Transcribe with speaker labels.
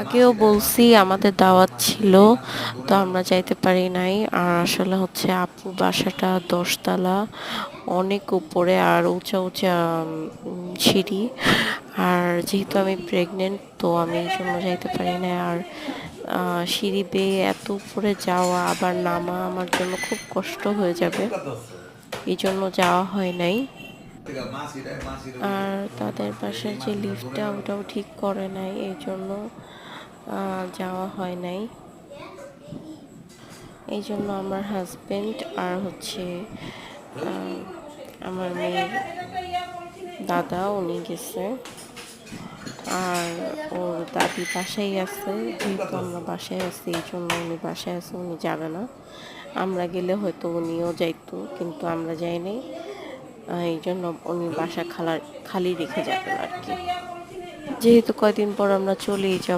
Speaker 1: আগেও বলছি আমাদের দাওয়াত ছিল, তো আমরা যাইতে পারি নাই। আর আসলে হচ্ছে আপুর বাসাটা ১০ তলা, অনেক উপরে আর উঁচা উঁচা সিঁড়ি। আর যেহেতু আমি প্রেগনেন্ট, তো আমি এই জন্য যাইতে পারি না। আর সিঁড়ি বেয়ে এত উপরে যাওয়া আবার নামা আমার জন্য খুব কষ্ট হয়ে যাবে, এই জন্য যাওয়া হয় নাই। আর তাদের বাসার যে লিফটটা ওটাও ঠিক করে নাই, এই জন্য যাওয়া হয় নাই। এই জন্য আমার হাজবেন্ড আর হচ্ছে আমার মেয়ের দাদা উনি গেছে। আর ওর দাদি বাসায় আছে, যেহেতু আমরা বাসায় আছি এই জন্য উনি বাসায় আছে, উনি যাবে না। আমরা গেলে হয়তো উনিও যাইতো, কিন্তু আমরা যাইনি। এই জন্য উনি বাসা খালি রেখে যাবেন আর কি, যেহেতু কয়দিন পর আমরা চলেই যাব।